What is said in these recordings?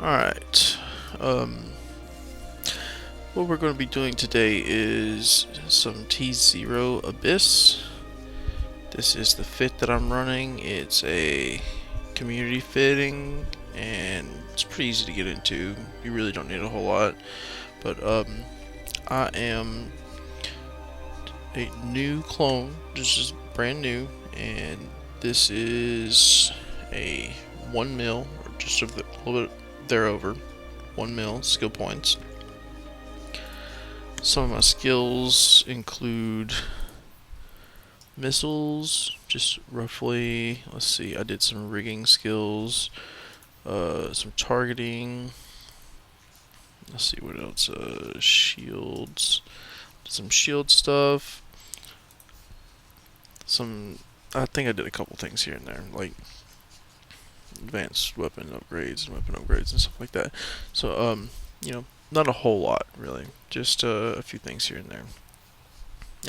Alright. What we're going to be doing today is some T0 Abyss. This is the fit that I'm running. It's a community fitting, and it's pretty easy to get into. You really don't need a whole lot. But I am a new clone. This is brand new, and this is a 1 mil, or just a little bit thereover. 1 mil skill points. Some of my skills include missiles, just roughly. Let's see, I did some rigging skills, some targeting. Let's see what else. Shields, some shield stuff. I think I did a couple things here and there, like advanced weapon upgrades and stuff like that. So, not a whole lot really, just a few things here and there.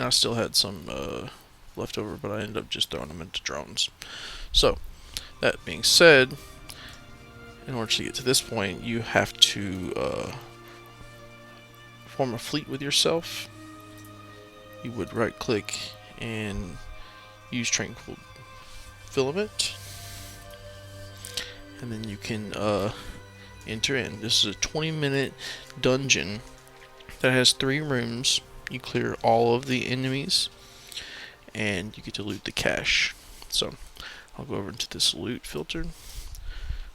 I still had some left over, but I ended up just throwing them into drones. So, that being said, in order to get to this point, you have to form a fleet with yourself. You would right click and use Tranquil Filament, and then you can enter in. This is a 20-minute dungeon that has 3 rooms. You clear all of the enemies, and you get to loot the cache. So, I'll go over into this loot filter.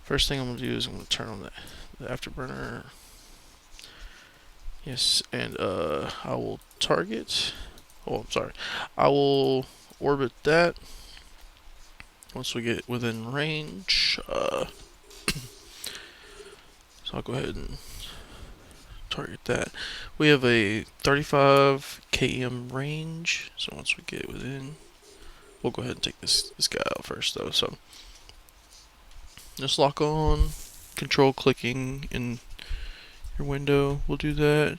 First thing I'm going to do is I'm going to turn on the afterburner. Yes, and I will target. Oh, I'm sorry. I will orbit that. Once we get within range, so I'll go ahead and target that. We have a 35 km range, so once we get within, we'll go ahead and take this guy out first though. So just lock on, control clicking in your window will do that.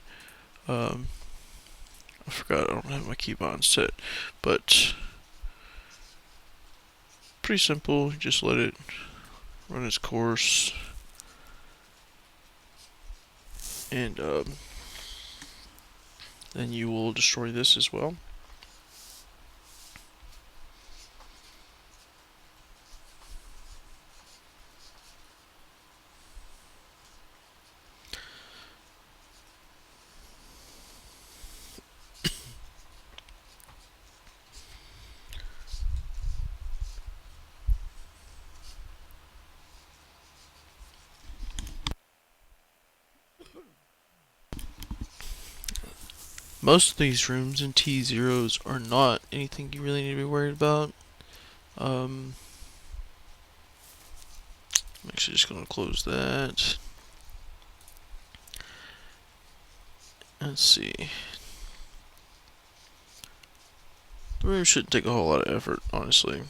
I forgot I don't have my keybind set, but pretty simple. Just let it run its course, and then you will destroy this as well. Most of these rooms in T0s are not anything you really need to be worried about. I'm actually just going to close that. Let's see. The room shouldn't take a whole lot of effort, honestly.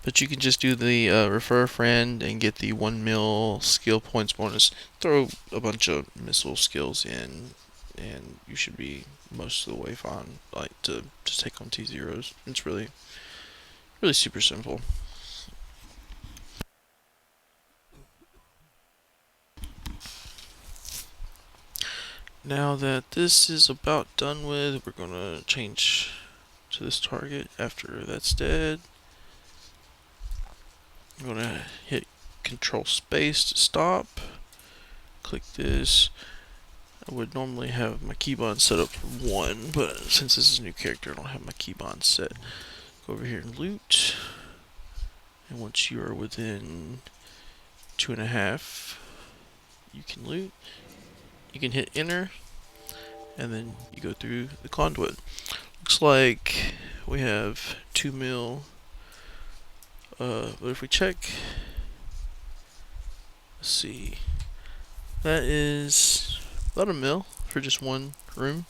But you can just do the refer a friend and get the 1 mil skill points bonus. Throw a bunch of missile skills in, and you should be most of the way fine. Like to just take on T0s. It's really super simple. Now that this is about done with, we're gonna change to this target after that's dead. I'm gonna hit Control Space to stop. Click this. I would normally have my keybind set up for 1, but since this is a new character, I don't have my keybind set. Go over here and loot. And once you are within 2.5, you can loot. You can hit enter, and then you go through the conduit. Looks like we have 2 mil. But if we check, let's see, that is about 1 mil for just 1 room.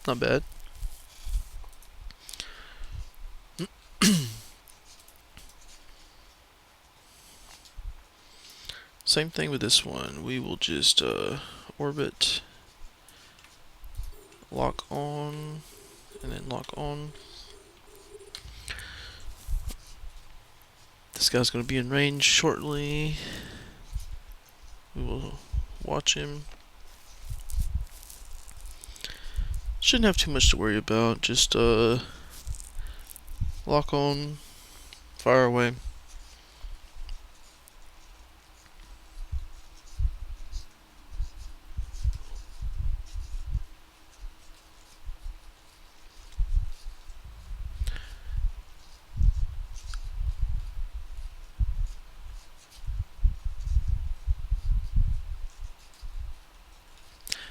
Not bad. Same thing with this one. We will just orbit, lock on, and then lock on. This guy's going to be in range shortly. We will watch him. Shouldn't have too much to worry about. Just lock on, fire away.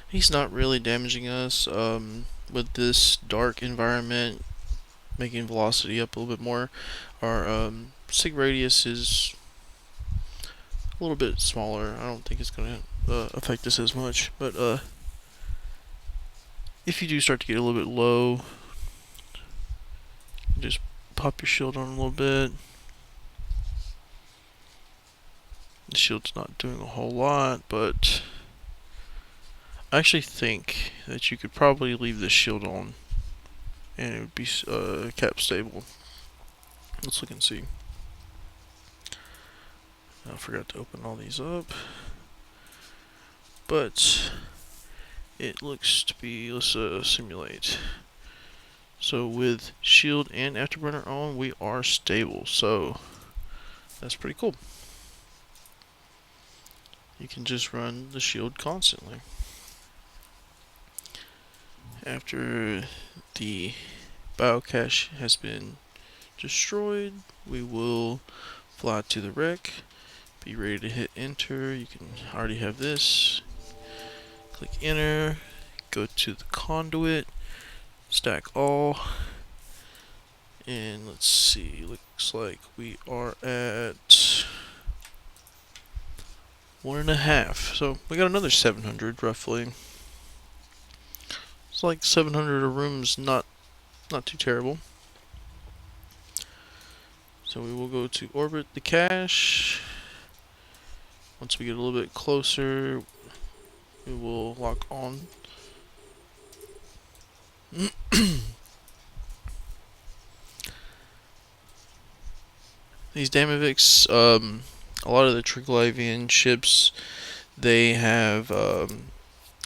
He's not really damaging us. With this dark environment, making velocity up a little bit more, our sig radius is a little bit smaller. I don't think it's going to affect us as much. But if you do start to get a little bit low, just pop your shield on a little bit. The shield's not doing a whole lot, but I actually think that you could probably leave the shield on and it would be cap stable. Let's look and see. I forgot to open all these up, but it looks to be, let's simulate. So with shield and afterburner on, we are stable, so that's pretty cool. You can just run the shield constantly. After the biocache has been destroyed, we will fly to the wreck, be ready to hit enter. You can already have this. Click enter, go to the conduit, stack all, and let's see, looks like we are at 1.5, so we got another 700 roughly. It's like 700 a room's not too terrible. So we will go to orbit the cache. Once we get a little bit closer, we will lock on. These Damaviks, a lot of the Triglavian ships, they have a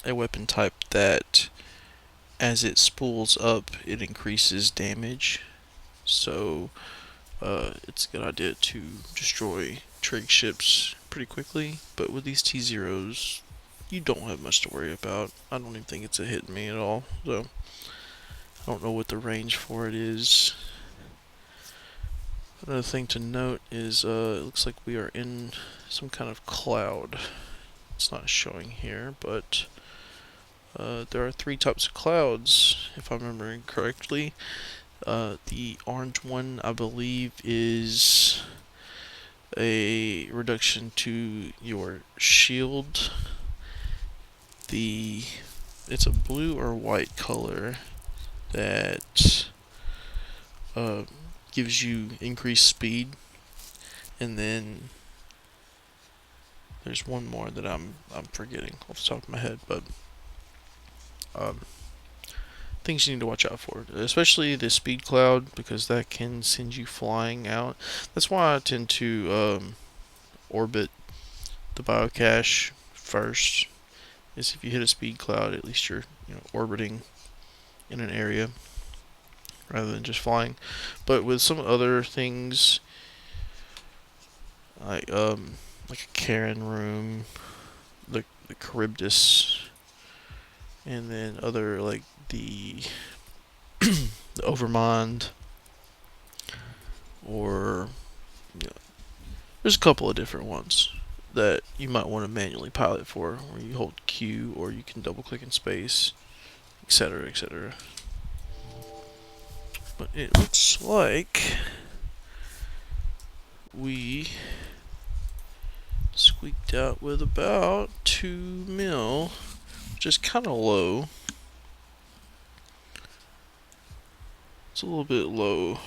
weapon type that as it spools up, it increases damage. So it's a good idea to destroy trig ships pretty quickly. But with these T-Zeros, you don't have much to worry about. I don't even think it's a hit me at all. So I don't know what the range for it is. Another thing to note is it looks like we are in some kind of cloud. It's not showing here, but there are 3 types of clouds, if I'm remembering correctly. The orange one, I believe, is a reduction to your shield. It's a blue or white color that gives you increased speed, and then there's one more that I'm forgetting off the top of my head, but things you need to watch out for, especially the speed cloud, because that can send you flying out. That's why I tend to orbit the biocache first. Is if you hit a speed cloud, at least you're orbiting in an area rather than just flying. But with some other things, like a Karen room, the Charybdis, and then other like the the Overmind, or there's a couple of different ones that you might want to manually pilot for, where you hold Q or you can double click in space, etc., etc. But it looks like we squeaked out with about 2 mil, which is kind of low. It's a little bit low.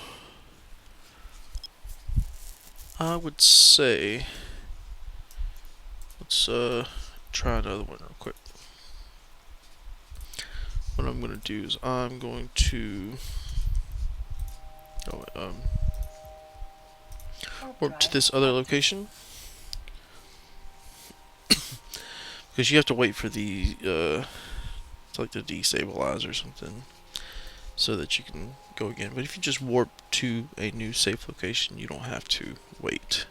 I would say, let's try another one real quick. What I'm going to do is I'm going to warp to this other location. Because you have to wait for the, it's like the destabilize or something, so that you can go again. But if you just warp to a new safe location, you don't have to wait.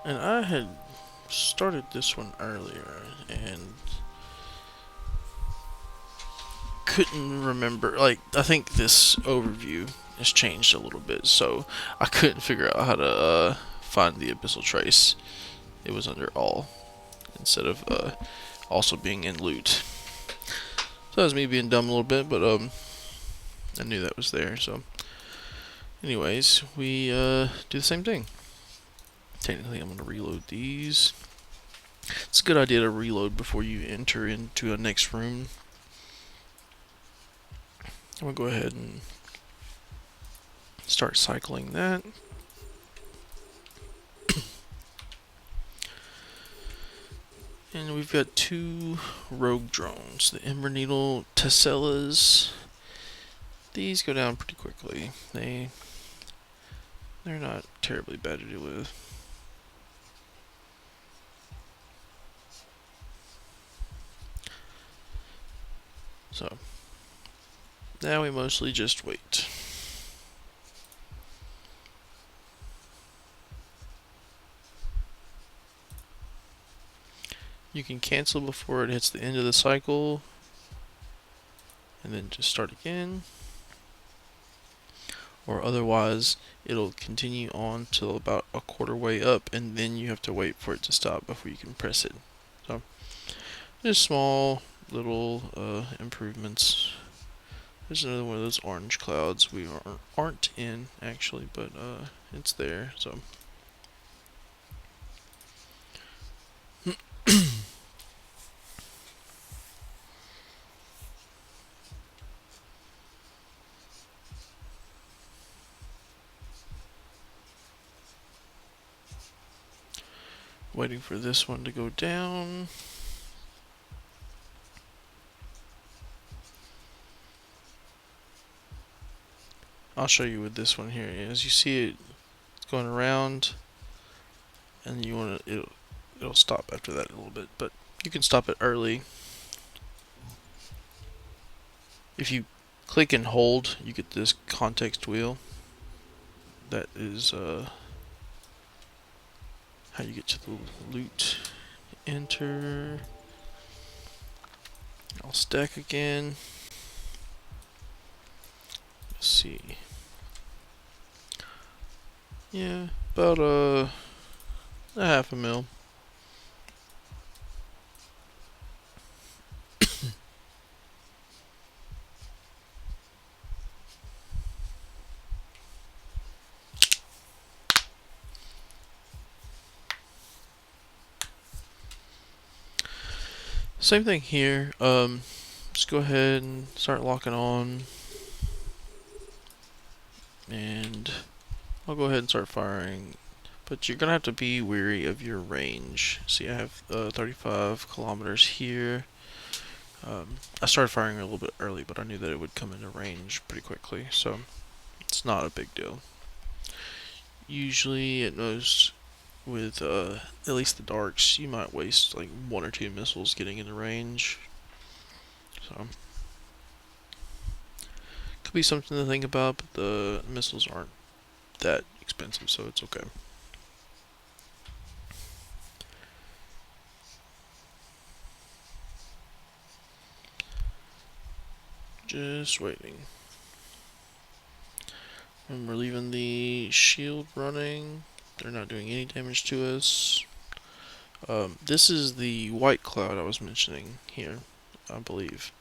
And I had started this one earlier and couldn't remember, like, I think this overview has changed a little bit, so I couldn't figure out how to find the Abyssal Trace. It was under all instead of also being in loot. So that was me being dumb a little bit, but I knew that was there. So anyways, we do the same thing. Technically I'm going to reload these. It's a good idea to reload before you enter into a next room. I'm going to go ahead and start cycling that. And we've got 2 rogue drones, the Ember Needle Tessellas. These go down pretty quickly. They're not terribly bad to deal with. So now we mostly just wait. You can cancel before it hits the end of the cycle, and then just start again. Or otherwise, it'll continue on till about a quarter way up, and then you have to wait for it to stop before you can press it. So, just small little improvements. There's another one of those orange clouds we aren't in, actually, but it's there, so. Waiting for this one to go down. I'll show you with this one here. As you see it, it's going around, and you want to, it'll stop after that a little bit, but you can stop it early. If you click and hold, you get this context wheel. That is how you get to the loot. Enter. I'll stack again. Let's see. Yeah, about a half a mil. Same thing here. Just go ahead and start locking on, and I'll go ahead and start firing. But you're gonna have to be wary of your range. See, I have 35 kilometers here. I started firing a little bit early, but I knew that it would come into range pretty quickly, so it's not a big deal. Usually, at most, with at least the darks, you might waste like 1 or 2 missiles getting into range. So, could be something to think about, but the missiles aren't that expensive, so it's okay. Just waiting. And we're leaving the shield running. They're not doing any damage to us. This is the white cloud I was mentioning here, I believe.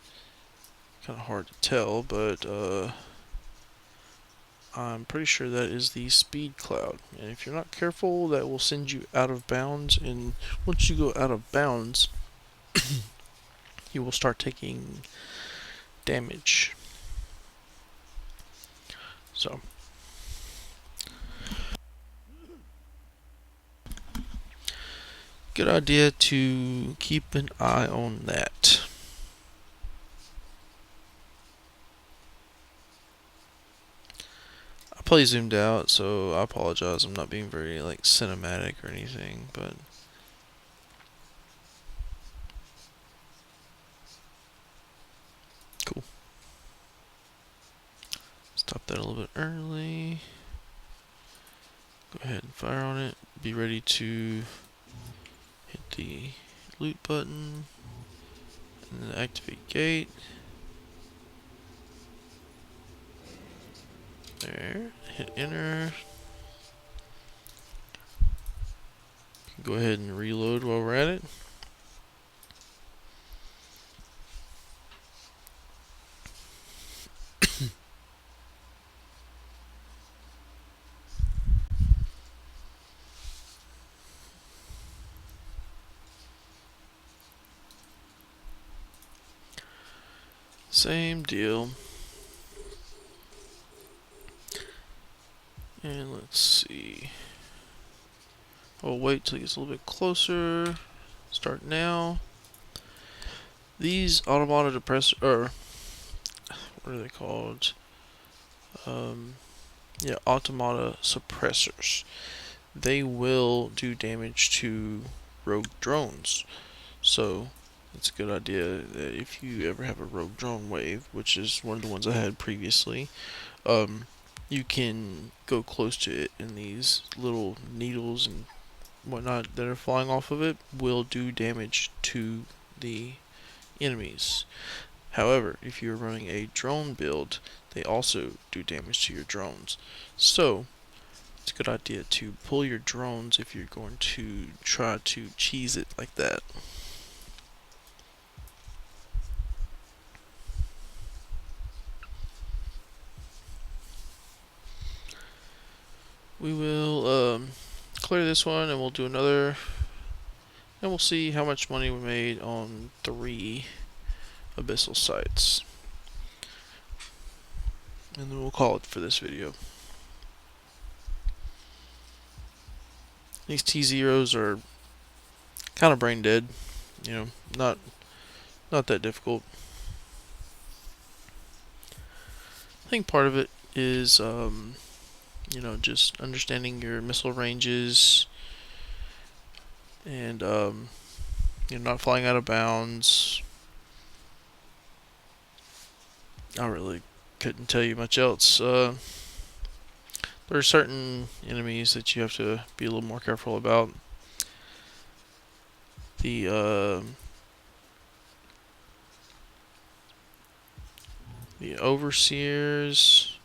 Kind of hard to tell, but I'm pretty sure that is the speed cloud. And if you're not careful, that will send you out of bounds. And once you go out of bounds, you will start taking damage. So, good idea to keep an eye on that. play zoomed out, so I apologize. I'm not being very like cinematic or anything, but cool. Stop that a little bit early. Go ahead and fire on it. Be ready to hit the loot button and then activate gate. There. Hit enter. Go ahead and reload while we're at it. Same deal. And let's see. I'll wait till it gets a little bit closer. Start now. These automata depressor, or what are they called? Yeah, automata suppressors. They will do damage to rogue drones. So it's a good idea that if you ever have a rogue drone wave, which is one of the ones I had previously, you can go close to it, and these little needles and whatnot that are flying off of it will do damage to the enemies. However, if you're running a drone build, they also do damage to your drones. So it's a good idea to pull your drones if you're going to try to cheese it like that. We will clear this one and we'll do another, and we'll see how much money we made on 3 abyssal sites. And then we'll call it for this video. These T0s are kind of brain dead, you know, not that difficult. I think part of it is, you know, just understanding your missile ranges and you're not flying out of bounds. I really couldn't tell you much else. There are certain enemies that you have to be a little more careful about. The overseers,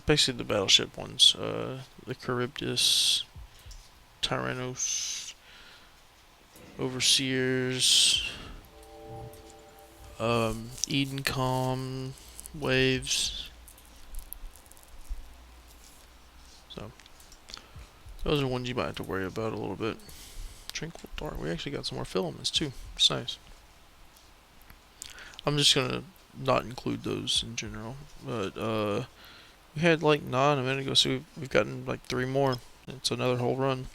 basically the battleship ones, the Charybdis, Tyrannos, overseers, Edencom waves. So those are ones you might have to worry about a little bit. Tranquil Dark. We actually got some more filaments too. It's nice. I'm just gonna not include those in general, but we had like 9 a minute ago, so we've gotten like 3 more. It's another whole run.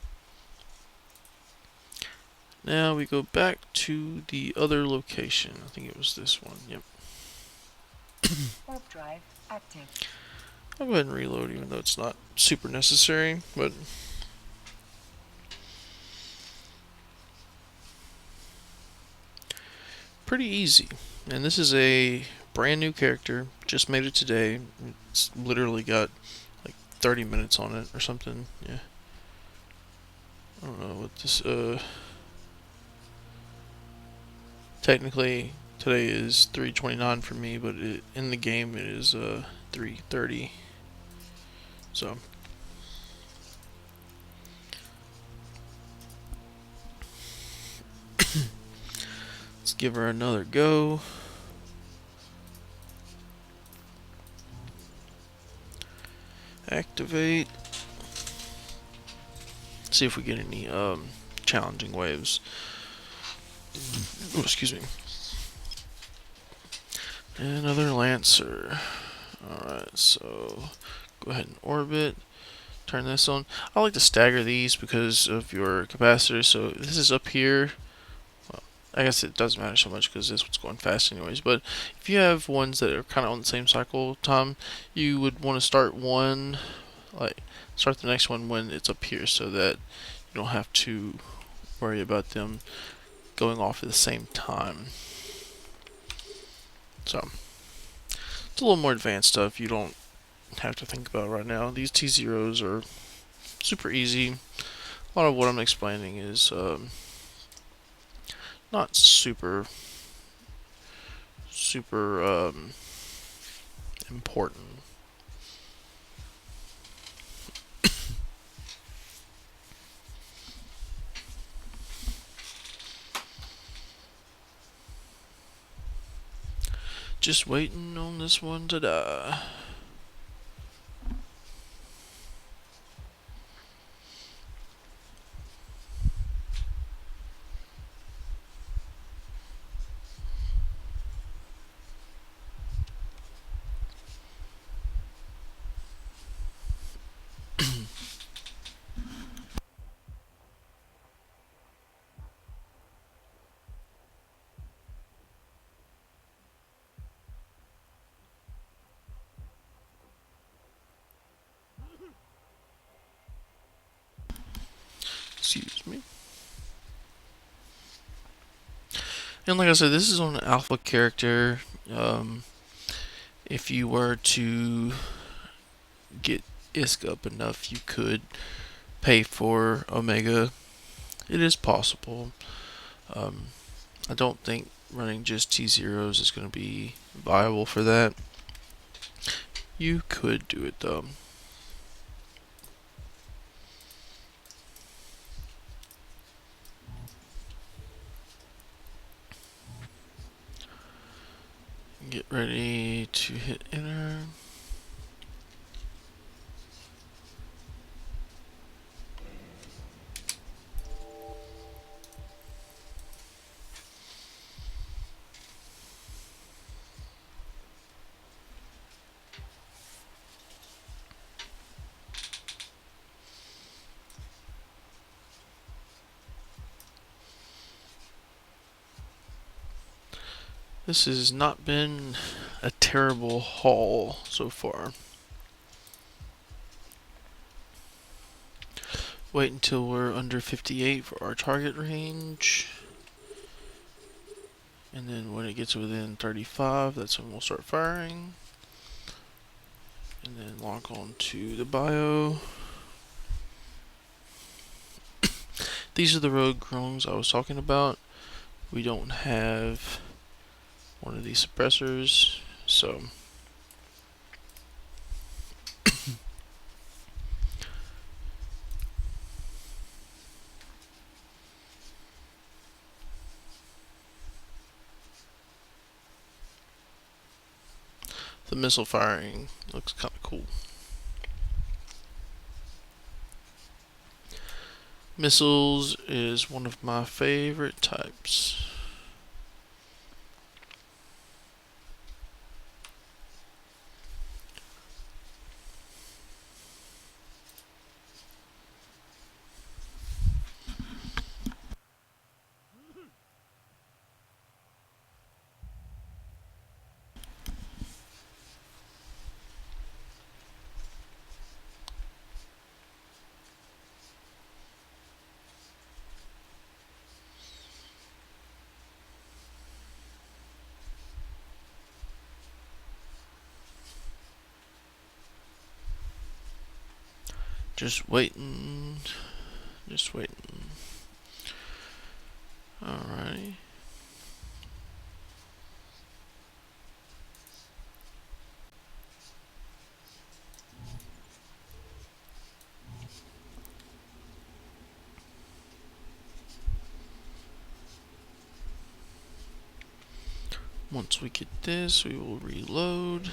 Now we go back to the other location. I think it was this one. Yep. Warp drive active. I'll go ahead and reload, even though it's not super necessary, but pretty easy. And this is a brand new character, just made it today. It's literally got like 30 minutes on it or something. Yeah. I don't know what this, technically today is 3:29 for me, but in the game it is 3:30. So let's give her another go. Activate. See if we get any challenging waves. Oh, excuse me. Another Lancer. Alright, so go ahead and orbit. Turn this on. I like to stagger these because of your capacitor. So this is up here. Well, I guess it doesn't matter so much because this one's going fast anyways. But if you have ones that are kind of on the same cycle time, you would want to start one, like start the next one when it's up here, so that you don't have to worry about them going off at the same time. So it's a little more advanced stuff you don't have to think about right now. These T0s are super easy. A lot of what I'm explaining is not super important. Just waiting on this one to die. Excuse me. And like I said, this is on an alpha character. If you were to get ISK up enough, you could pay for Omega. It is possible. I don't think running just T0s is going to be viable for that. You could do it though. Get ready to hit enter. This has not been a terrible haul so far. Wait until we're under 58 for our target range. And then when it gets within 35, that's when we'll start firing. And then log on to the bio. These are the rogue drones I was talking about. We don't have one of these suppressors, so the missile firing looks kind of cool. Missiles is one of my favorite types. Just waiting. Just waiting. Alright. Once we get this, we will reload.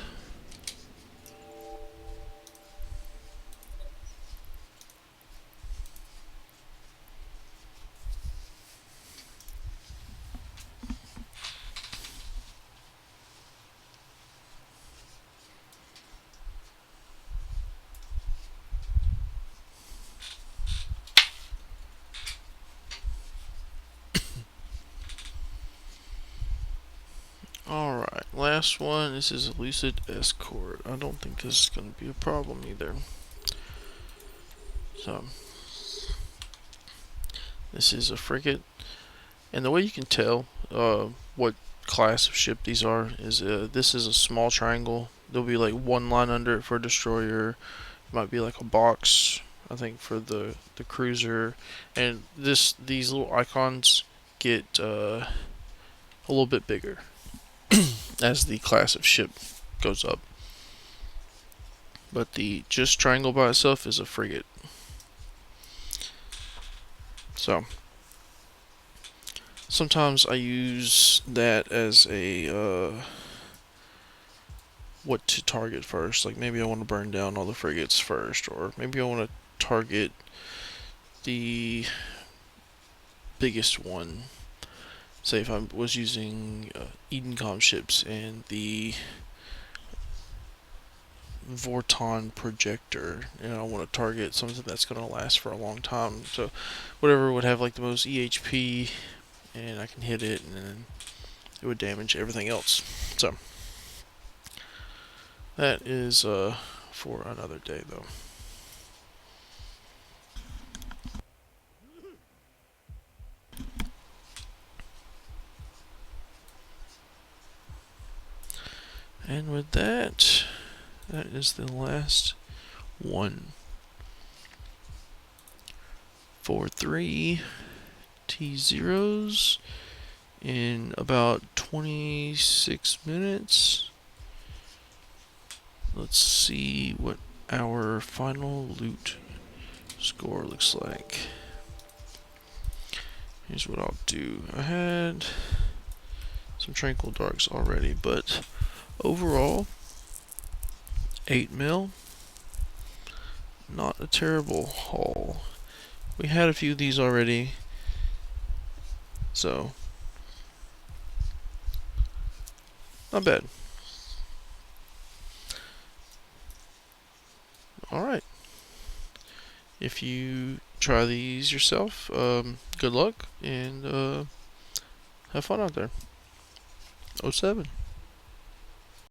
Alright, last one. This is a Lucid Escort. I don't think this is going to be a problem either. So, this is a frigate. And the way you can tell what class of ship these are is this is a small triangle. There'll be like one line under it for a destroyer. It might be like a box, I think, for the cruiser. And these little icons get a little bit bigger as the class of ship goes up. But the just triangle by itself is a frigate. So sometimes I use that as a what to target first. Like maybe I want to burn down all the frigates first, or maybe I want to target the biggest one. Say if I was using Edencom ships and the Vorton projector, and I want to target something that's going to last for a long time. So whatever would have like the most EHP, and I can hit it, and then it would damage everything else. So that is for another day, though. And with that, that is the last one. 4-3 T0s in about 26 minutes. Let's see what our final loot score looks like. Here's what I'll do. I had some Tranquil Darks already, but overall, 8 mil. Not a terrible haul. We had a few of these already, so not bad. Alright. If you try these yourself, good luck, and have fun out there. 07.